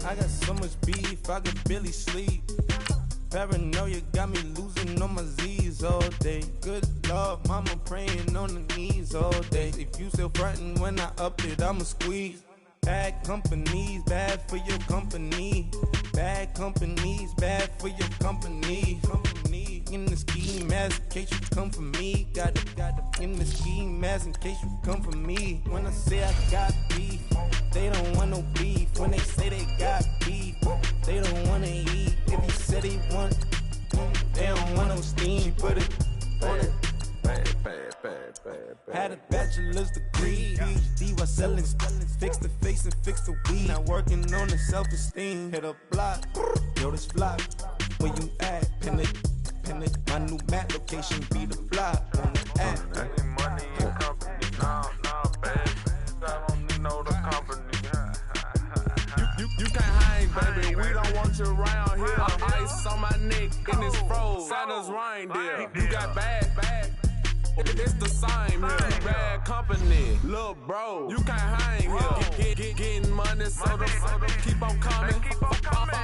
I got so much beef, I could barely sleep. Paranoia got me losing on my Z's all day. Good Lord, mama praying on the knees all day. If you still frontin' when I up it, I'ma squeeze. Bad companies, bad for your company. Bad companies, bad for your company. In the ski mask in case you come for me. Got it in the ski mask in case you come for me. When I say I got beef, they don't want no beef. When they say they got beef, they don't wanna eat. If you said they want, they don't want no steam. Put it on it. Had a bachelor's degree, PhD while selling. Fix the face and fix the weed. Now working on the self-esteem. Hit a block, yo this flop. Where you at? Pin it. My new map location be the flop on the app. Any money in company? Nah, baby. I don't need no the company. You can't hang, baby. We don't want you around here. Ice on my neck and it's froze. Santa's reindeer. You got bad. It's the same here. Bad company, little bro. You can't hang here. Getting money, so the keep on coming.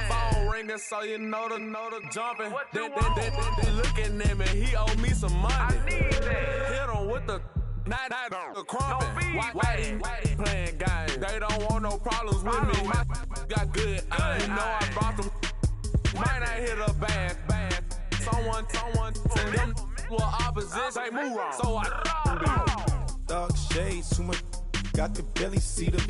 Phone ringing, so you know the jumping. They looking at me. He owe me some money. Hit him with the not the crumping. Whitey playing games. They don't want no problems with me. My got good. I know I brought them. Might not hit a bad. Someone send them. Well, opposition, they move wrong. So I Dark shades, too much. Got the belly see them.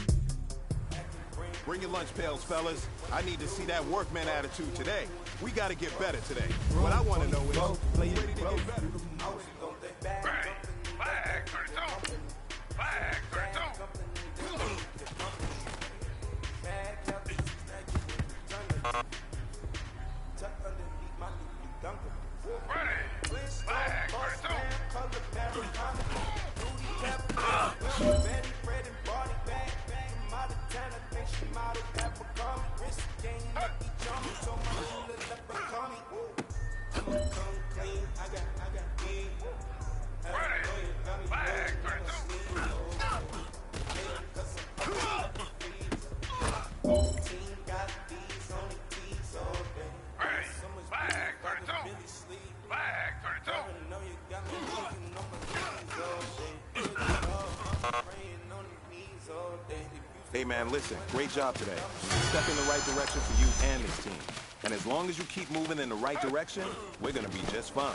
Bring your lunch pails, fellas. I need to see that workman attitude today. We gotta get better today. What I wanna know is, ready to get better. Flag, turn it on. Flag, turn it on. Hey man, listen, great job today. Step in the right direction for you and this team. And as long as you keep moving in the right direction, we're gonna be just fine.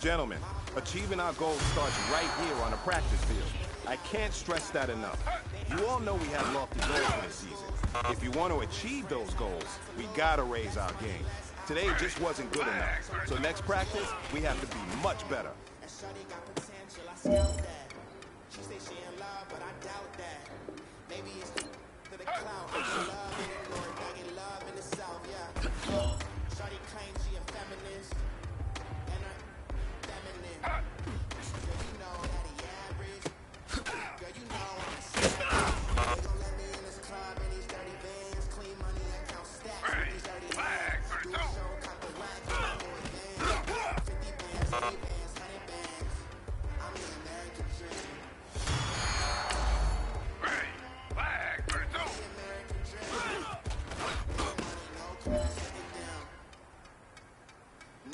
Gentlemen, achieving our goals starts right here on the practice field. I can't stress that enough. You all know we have lofty goals for this season. If you want to achieve those goals, we gotta raise our game. Today just wasn't good enough. So next practice, we have to be much better.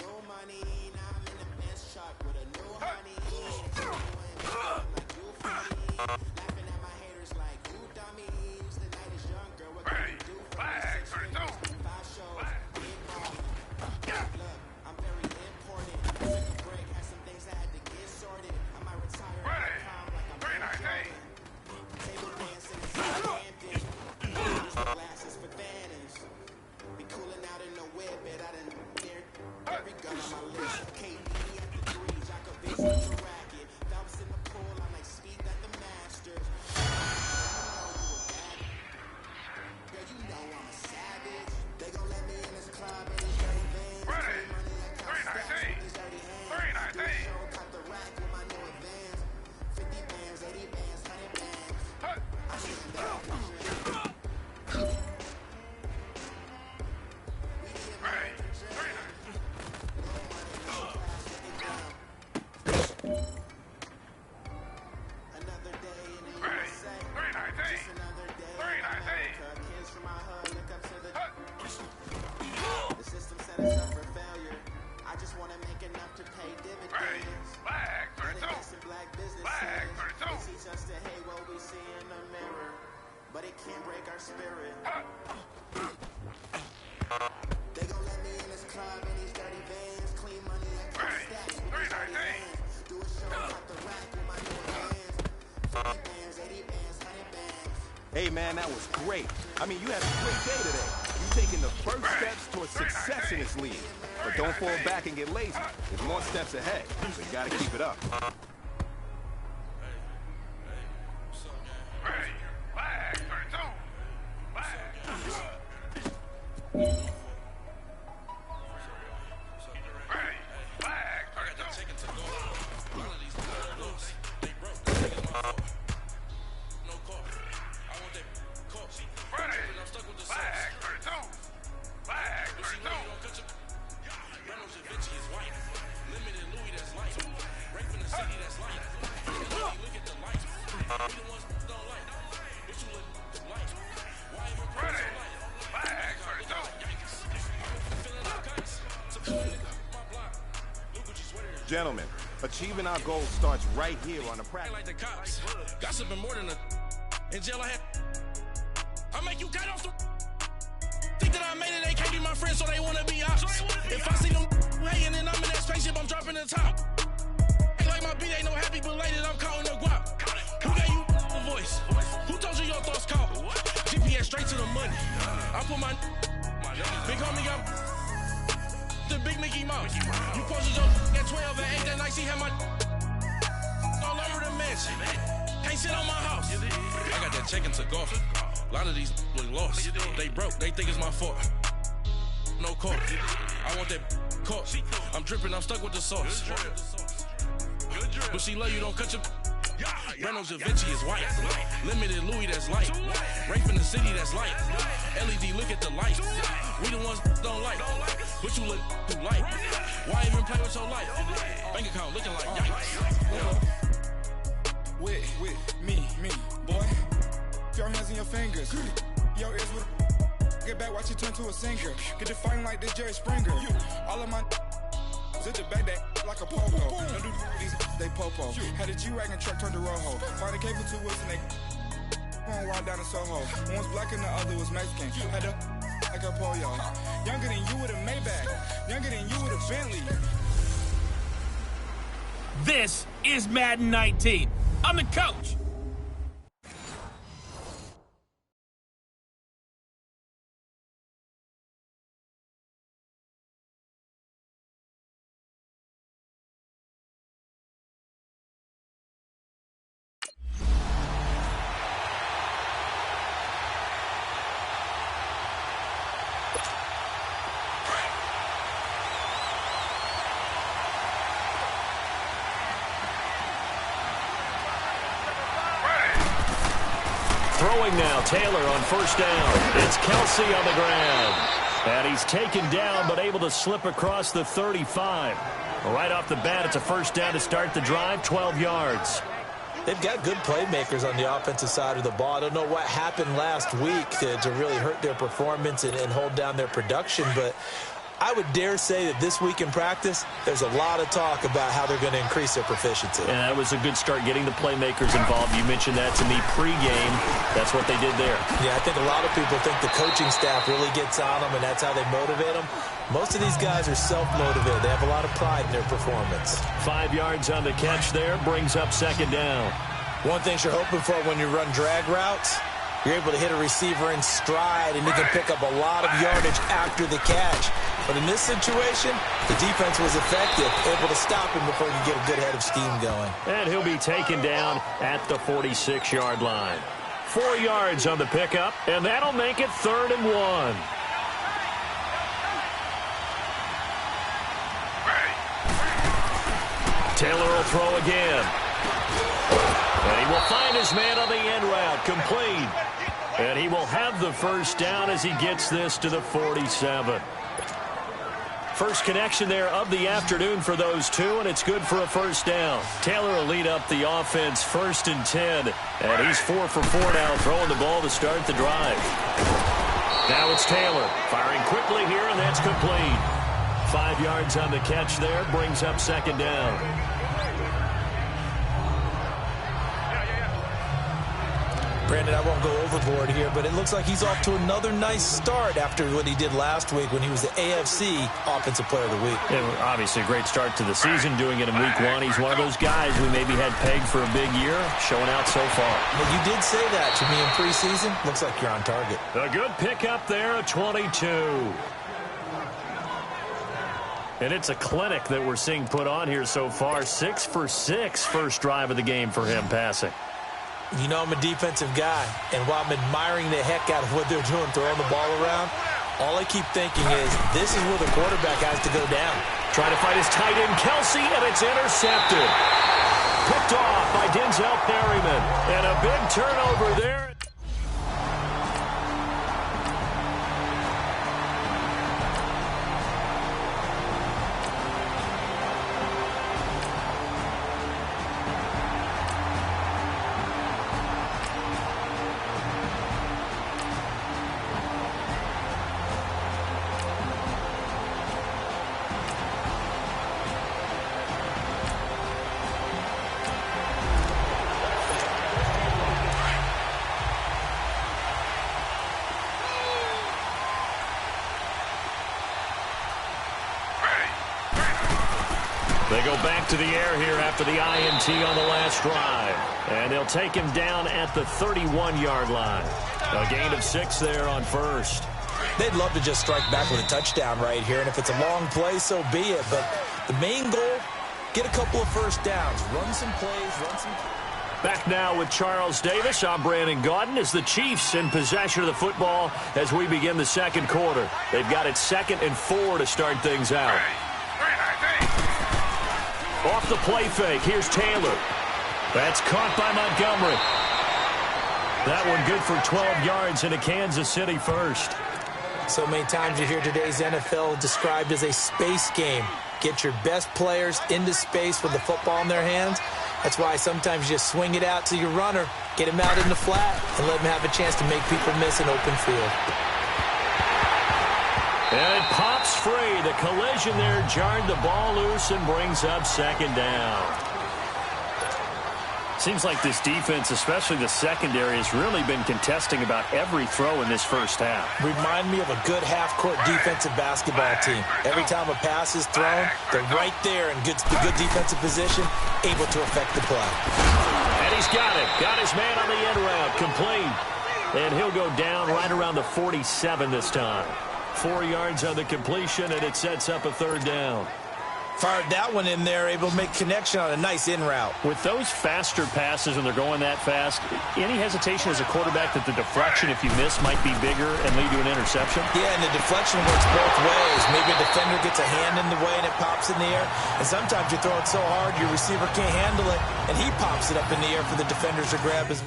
No money, now I'm in the best shot with a new teach us to hate what we see in the mirror, but it can't break our spirit. They gon' let me in this club in these dirty vans, clean money and stacks with these dirty hands. Do a show like the rack with my new hands. 50 bands, 80 bands, 100 bands. Hey, man, that was great. I mean, you had a great day today. You're taking the first steps towards success in this league. But don't fall back and get lazy. There's more steps ahead, so you gotta keep it up. Gentlemen, achieving our goal starts right here on the practice. Like the cops, gossiping more than in jail I make you cut off the. Think that I made it, they can't be my friends, so they wanna be ops. If I see them hating and I'm in that spaceship, I'm dropping the top. Ain't like my beat ain't no happy belated, I'm calling the guap. Who gave you the voice? Who told you your thoughts count? GPS straight to the money. I put my big homie got the big Mickey Mouse. You posted your at 12 and 8 that night, she had my all over the mansion. Can't sit on my house. I got that check and took off. A lot of these look lost. They broke, they think it's my fault. No call. I want that caught. I'm dripping, I'm stuck with the sauce. But she love you, don't cut your. Reynolds Da Vinci is white. Limited Louis, that's light. Rape in the city, that's light. LED, look at the light. We the ones don't like. But you look too light. Why even play with your life? Bank account looking like yikes. With me, boy. Your hands and your fingers. Your ears with get back, watch you turn to a singer. Get to fighting like this Jerry Springer. All of my zip the back that like a popo. Don't do these, they popo. Had a G-Wagon truck turned to Rojo. Find a cable 2 wheels and they going wild down in Soho. One was black and the other was Mexican. Had a like a pollo. Younger than you with a Maybach. Younger than you with a Bentley. This is Madden 19. I'm the coach. Throwing now, Taylor on first down. It's Kelsey on the ground. And he's taken down, but able to slip across the 35. Right off the bat, it's a first down to start the drive, 12 yards. They've got good playmakers on the offensive side of the ball. I don't know what happened last week to really hurt their performance and hold down their production, but I would dare say that this week in practice, there's a lot of talk about how they're going to increase their proficiency. And that was a good start getting the playmakers involved. You mentioned that to me pregame. That's what they did there. Yeah, I think a lot of people think the coaching staff really gets on them, and that's how they motivate them. Most of these guys are self-motivated. They have a lot of pride in their performance. 5 yards on the catch there, brings up second down. One thing you're hoping for when you run drag routes, you're able to hit a receiver in stride, and you can pick up a lot of yardage after the catch. But in this situation, the defense was effective, able to stop him before you get a good head of steam going. And he'll be taken down at the 46-yard line. 4 yards on the pickup, and that'll make it 3rd and 1. Taylor will throw again. And he will find his man on the end route, complete. And he will have the first down as he gets this to the 47. First connection there of the afternoon for those two, and it's good for a first down. Taylor will lead up the offense 1st and 10, and he's 4 for 4 now, throwing the ball to start the drive. Now it's Taylor, firing quickly here, and that's complete. 5 yards on the catch there, brings up second down. Brandon, I won't go overboard here, but it looks like he's off to another nice start after what he did last week when he was the AFC Offensive Player of the Week. Yeah, obviously a great start to the season, doing it in week 1. He's one of those guys we maybe had pegged for a big year, showing out so far. Well, you did say that to me in preseason. Looks like you're on target. A good pickup there, a 22. And it's a clinic that we're seeing put on here so far. 6 for 6 first drive of the game for him passing. You know I'm a defensive guy, and while I'm admiring the heck out of what they're doing, throwing the ball around, all I keep thinking is this is where the quarterback has to go down. Trying to fight his tight end, Kelsey, and it's intercepted. Picked off by Denzel Perryman. And a big turnover there. They go back to the air here after the INT on the last drive. And they'll take him down at the 31-yard line. A gain of 6 there on first. They'd love to just strike back with a touchdown right here. And if it's a long play, so be it. But the main goal, get a couple of first downs. Run some plays, run some... Back now with Charles Davis. I'm Brandon Gaudin as the Chiefs in possession of the football as we begin the second quarter. They've got it 2nd and 4 to start things out. Off the play fake, here's Taylor. That's caught by Montgomery. That one good for 12 yards into Kansas City first. So many times you hear today's NFL described as a space game. Get your best players into space with the football in their hands. That's why sometimes you just swing it out to your runner, get him out in the flat, and let him have a chance to make people miss an open field. And it pops free. The collision there jarred the ball loose and brings up 2nd down. Seems like this defense, especially the secondary, has really been contesting about every throw in this first half. Remind me of a good half-court defensive basketball team. Every time a pass is thrown, they're right there in good defensive position, able to affect the play. And he's got it. Got his man on the end route. Complete. And he'll go down right around the 47 this time. 4 yards on the completion, and it sets up a 3rd down. Fired that one in there, able to make connection on a nice in route. With those faster passes when they're going that fast, any hesitation as a quarterback that the deflection, if you miss, might be bigger and lead to an interception? Yeah, and the deflection works both ways. Maybe a defender gets a hand in the way and it pops in the air. And sometimes you throw it so hard your receiver can't handle it, and he pops it up in the air for the defenders to grab his...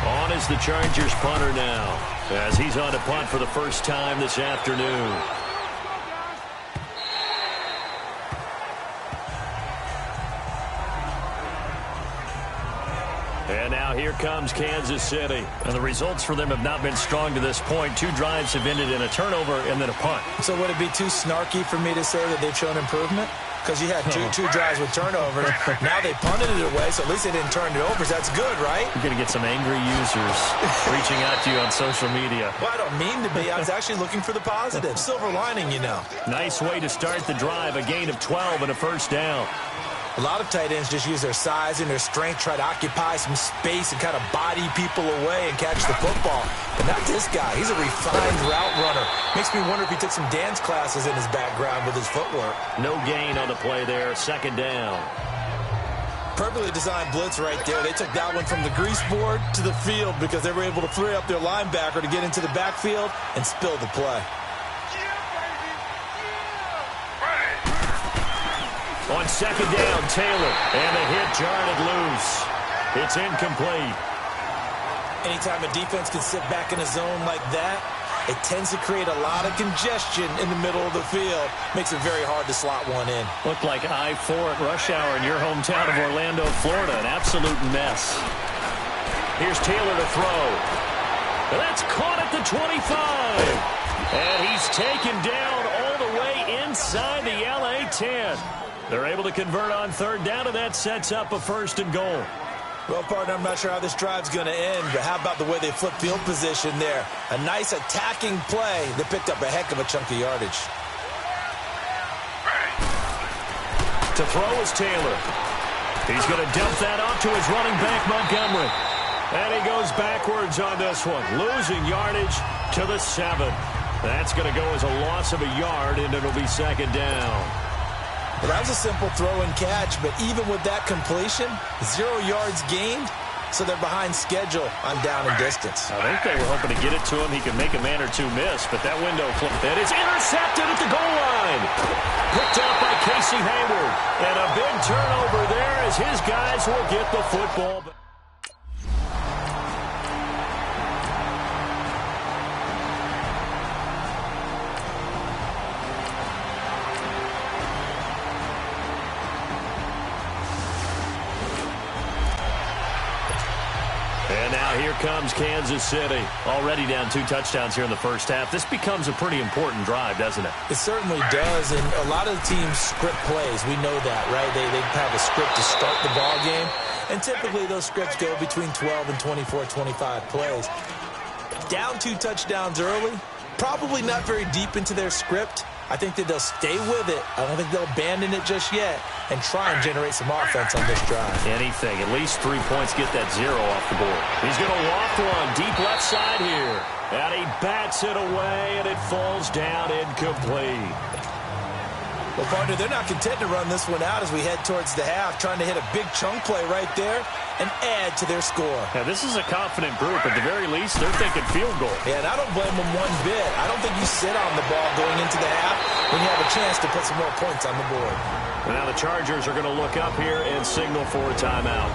On is the Chargers punter now, as he's on to punt for the first time this afternoon. And now here comes Kansas City. And the results for them have not been strong to this point. 2 drives have ended in a turnover and then a punt. So would it be too snarky for me to say that they've shown improvement? Because you had two drives with turnovers. Now they punted it away, so at least they didn't turn it over. So that's good, right? You're going to get some angry users reaching out to you on social media. Well, I don't mean to be. I was actually looking for the positive. Silver lining, you know. Nice way to start the drive. A gain of 12 and a first down. A lot of tight ends just use their size and their strength, try to occupy some space and kind of body people away and catch the football. But not this guy. He's a refined route runner. Makes me wonder if he took some dance classes in his background with his footwork. No gain on the play there. 2nd down. Perfectly designed blitz right there. They took that one from the grease board to the field because they were able to free up their linebacker to get into the backfield and spill the play. On 2nd down, Taylor. And the hit jarred it loose. It's incomplete. Anytime a defense can sit back in a zone like that, it tends to create a lot of congestion in the middle of the field. Makes it very hard to slot one in. Looked like I-4 at rush hour in your hometown of Orlando, Florida. An absolute mess. Here's Taylor to throw. And that's caught at the 25. And he's taken down the way inside the LA 10. They're able to convert on third down, and that sets up a 1st and goal. Well, partner, I'm not sure how this drive's going to end, but how about the way they flip field position there? A nice attacking play that picked up a heck of a chunk of yardage. To throw is Taylor. He's going to dump that off to his running back, Montgomery. And he goes backwards on this one, losing yardage to the 7. That's going to go as a loss of a yard, and it'll be 2nd down. Well, that was a simple throw and catch, but even with that completion, 0 yards gained, so they're behind schedule on down and distance. I think they were hoping to get it to him. He could make a man or two miss, but that window flipped. That is intercepted at the goal line. Picked up by Casey Hayward. And a big turnover there as his guys will get the football. And now here comes Kansas City. Already down 2 touchdowns here in the first half. This becomes a pretty important drive, doesn't it? It certainly does, and a lot of the teams script plays. We know that, right? They have a script to start the ball game, and typically those scripts go between 12 and 24, 25 plays. Down 2 touchdowns early, probably not very deep into their script. I think that they'll stay with it. I don't think they'll abandon it just yet and try and generate some offense on this drive. Anything. At least 3 points, get that 0 off the board. He's going to loft one deep left side here. And he bats it away, and it falls down incomplete. Well, partner, they're not content to run this one out as we head towards the half, trying to hit a big chunk play right there and add to their score. Now, this is a confident group. At the very least, they're thinking field goal. Yeah, and I don't blame them one bit. I don't think you sit on the ball going into the half when you have a chance to put some more points on the board. And now the Chargers are going to look up here and signal for a timeout.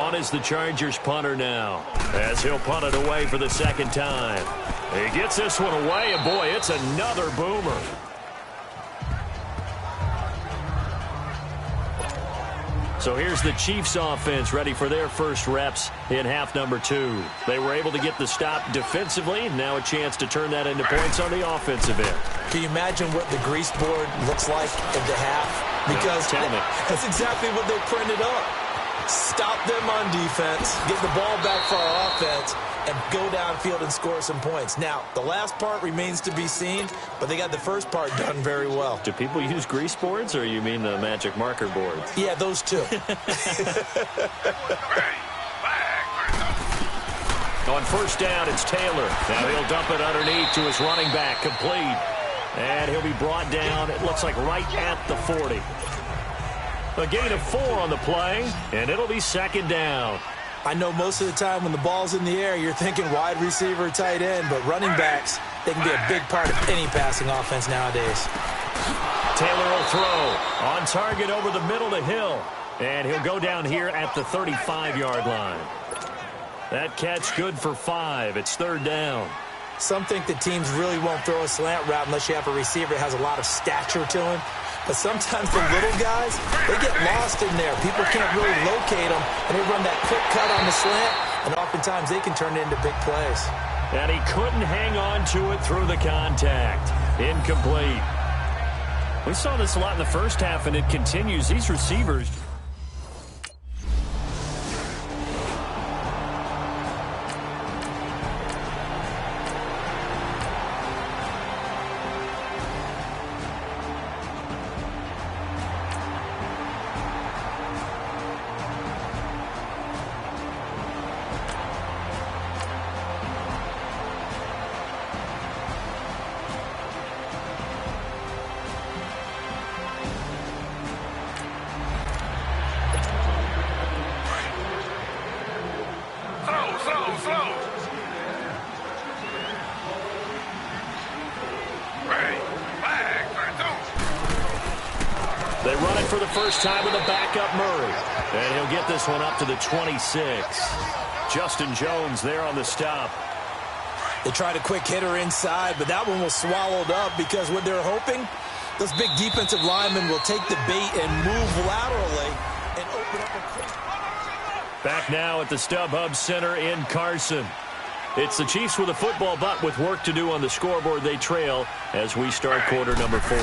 Is the Chargers punter now, as he'll punt it away for the 2nd time. He gets this one away, and boy, it's another boomer. So here's the Chiefs offense ready for their first reps in half number 2. They were able to get the stop defensively. Now a chance to turn that into points on the offensive end. Can you imagine what the grease board looks like at the half? Because tell me. That's exactly what they printed up. Stop them on defense, get the ball back for our offense, and go downfield and score some points. Now, the last part remains to be seen, but they got the first part done very well. Do people use grease boards, or you mean the magic marker boards? Yeah, those two. On 1st down, it's Taylor. Now he'll dump it underneath to his running back, complete. And he'll be brought down, it looks like right at the 40. A gain of 4 on the play, and it'll be 2nd down. I know most of the time when the ball's in the air, you're thinking wide receiver, tight end, but running backs, they can be a big part of any passing offense nowadays. Taylor will throw. On target over the middle to Hill. And he'll go down here at the 35-yard line. That catch good for 5. It's 3rd down. Some think that teams really won't throw a slant route unless you have a receiver that has a lot of stature to him. But sometimes the little guys, they get lost in there. People can't really locate them, and they run that quick cut on the slant, and oftentimes they can turn it into big plays. And he couldn't hang on to it through the contact. Incomplete. We saw this a lot in the first half, and it continues. These receivers... run it for the first time with a backup Murray. And he'll get this one up to the 26. Justin Jones there on the stop. They tried a quick hitter inside, but that one was swallowed up because what they're hoping, those big defensive linemen will take the bait and move laterally and open up a quick. Back now at the StubHub Center in Carson. It's the Chiefs with a football, but with work to do on the scoreboard. They trail as we start quarter number 4.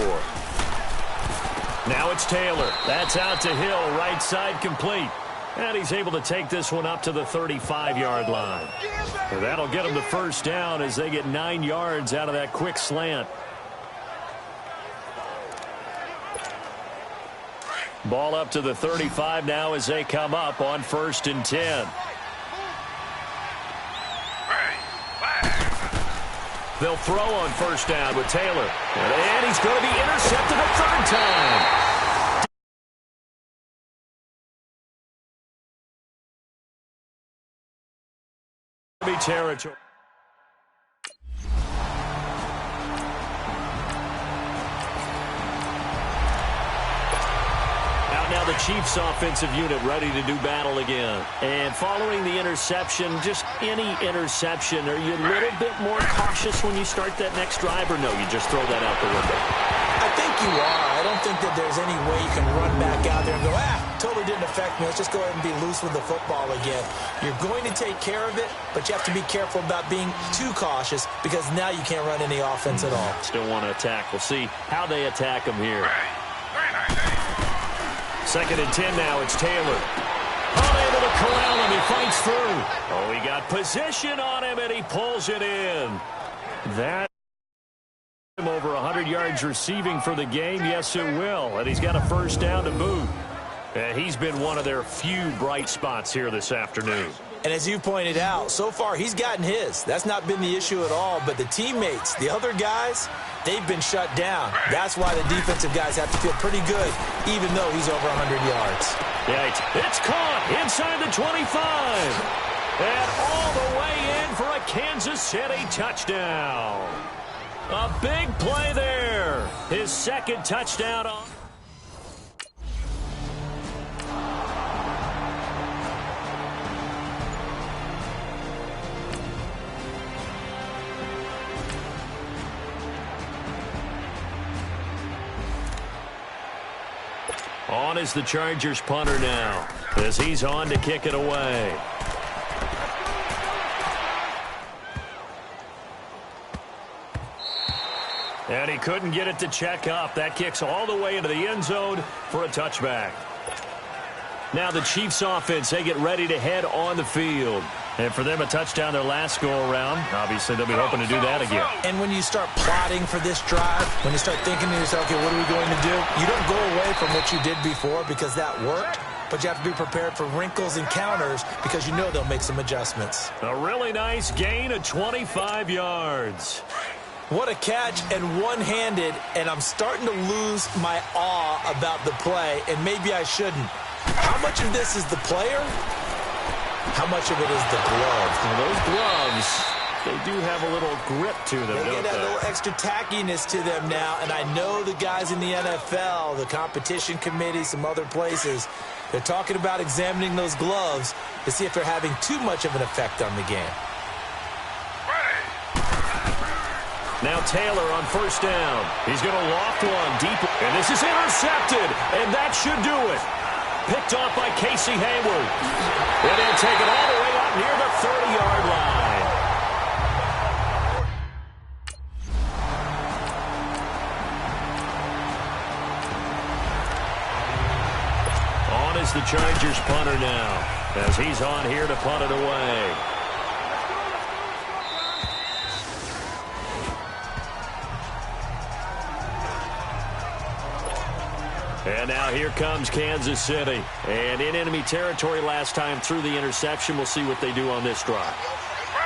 Now it's Taylor. That's out to Hill, right side complete. And he's able to take this one up to the 35-yard line. And that'll get him the first down as they get 9 yards out of that quick slant. Ball up to the 35 now as they come up on 1st and 10. They'll throw on 1st down with Taylor. And he's going to be intercepted a 3rd time. Territory. Out now the Chiefs offensive unit ready to do battle again. And following the interception, just any interception, are you a little bit more cautious when you start that next drive, or no, you just throw that out the window? I think you are. I don't think that there's any way you can run back out there and go, totally didn't affect me. Let's just go ahead and be loose with the football again. You're going to take care of it, but you have to be careful about being too cautious because now you can't run any offense at all. Still want to attack. We'll see how they attack him here. 2nd and 10 now. It's Taylor. Unable to corral him. He fights through. Oh, he got position on him, and he pulls it in. That over 100 yards receiving for the game. Yes, it will. And he's got a first down to boot. And he's been one of their few bright spots here this afternoon. And as you pointed out, so far he's gotten his. That's not been the issue at all. But the teammates, the other guys, they've been shut down. That's why the defensive guys have to feel pretty good, even though he's over 100 yards. Yeah, it's caught inside the 25. And all the way in for a Kansas City touchdown. A big play there. His 2nd touchdown on. On is the Chargers punter now as he's on to kick it away. And he couldn't get it to check up. That kicks all the way into the end zone for a touchback. Now the Chiefs offense, they get ready to head on the field. And for them, a touchdown their last go-around. Obviously, they'll be hoping to do that again. And when you start plotting for this drive, when you start thinking to yourself, okay, what are we going to do? You don't go away from what you did before because that worked. But you have to be prepared for wrinkles and counters because you know they'll make some adjustments. A really nice gain of 25 yards. What a catch, and one-handed, and I'm starting to lose my awe about the play, and maybe I shouldn't. How much of this is the player? How much of it is the gloves? Well, those gloves, they do have a little grip to them, They don't get a they? little extra tackiness to them now, and I know the guys in the NFL, the competition committee, some other places, they're talking about examining those gloves to see if they're having too much of an effect on the game. Now Taylor on 1st down. He's going to loft one deep. And this is intercepted. And that should do it. Picked off by Casey Hayward. And he'll take it all the way up near the 30-yard line. On is the Chargers punter now, as he's on here to punt it away. And now here comes Kansas City. And in enemy territory last time through the interception. We'll see what they do on this drive.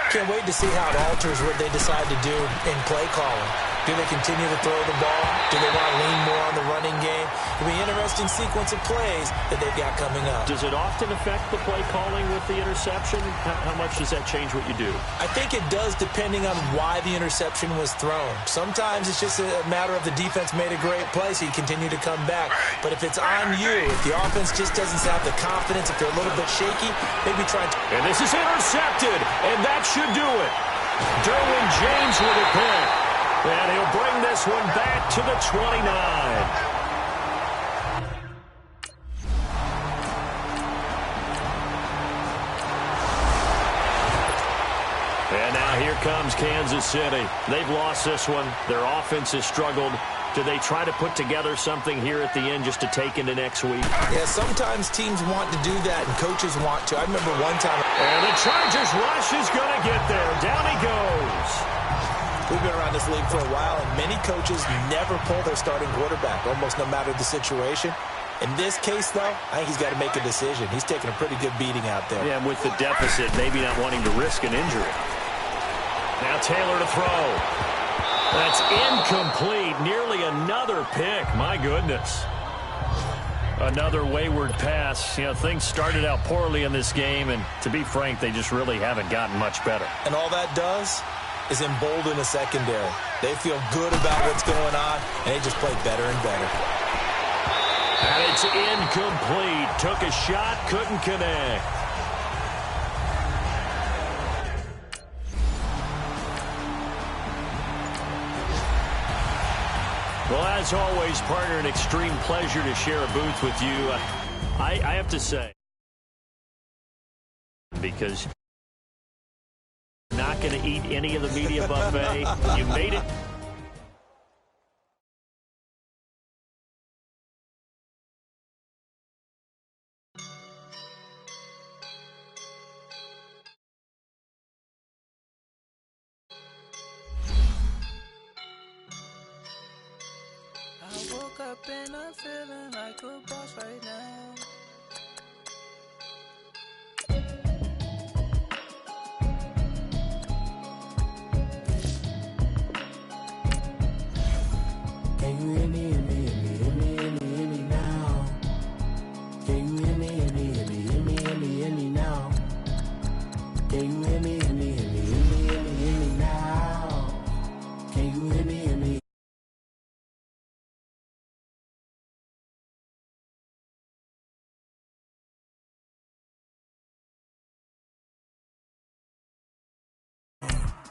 Can't wait to see how it alters what they decide to do in play calling. Do they continue to throw the ball? Do they want to lean more on the running game? It'll be an interesting sequence of plays that they've got coming up. Does it often affect the play calling with the interception? How much does that change what you do? I think it does, depending on why the interception was thrown. Sometimes it's just a matter of the defense made a great play, so you continue to come back. But if it's on you, if the offense just doesn't have the confidence, if they're a little bit shaky, maybe try to... And this is intercepted, and that should do it. Derwin James with a pick. And he'll bring this one back to the 29. And now here comes Kansas City. They've lost this one. Their offense has struggled. Do they try to put together something here at the end just to take into next week? Yeah, sometimes teams want to do that, and coaches want to. I remember one time... And the Chargers rush is going to get there. Down he goes. We've been around this league for a while, and many coaches never pull their starting quarterback, almost no matter the situation. In this case, though, I think he's got to make a decision. He's taking a pretty good beating out there. Yeah, and with the deficit, maybe not wanting to risk an injury. Now Taylor to throw. That's incomplete. Nearly another pick. My goodness. Another wayward pass. You know, things started out poorly in this game, and to be frank, they just really haven't gotten much better. And all that does is embolden the secondary. They feel good about what's going on, and they just play better and better. And it's incomplete. Took a shot, couldn't connect. Well, as always, partner, an extreme pleasure to share a booth with you. I have to say, because not going to eat any of the media buffet. You made it. I woke up and I'm feeling like a boss right now. Can you hear me, hear me, hear me, hear me, hear me, hear me now? Can you hear me, hear me, hear me, hear me, hear me, hear me now? Can you hear me, hear me, hear me, hear me, hear me, hear me now? Can you hear me, hear me?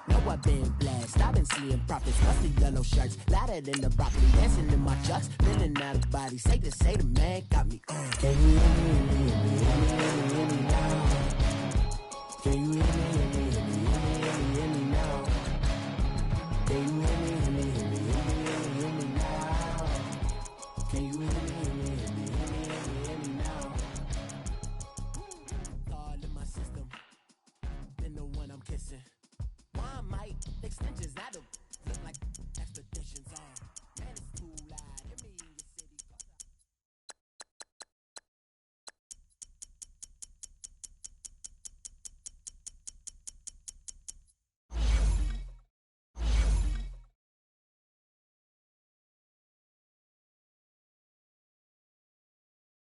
Know I've been blessed, I've been seeing prophets, mustard yellow shirts, louder than the broccoli, dancing in my chucks, feeling out of body, say the man got me. Can you hear me, hear me, hear me, hear me, hear me now?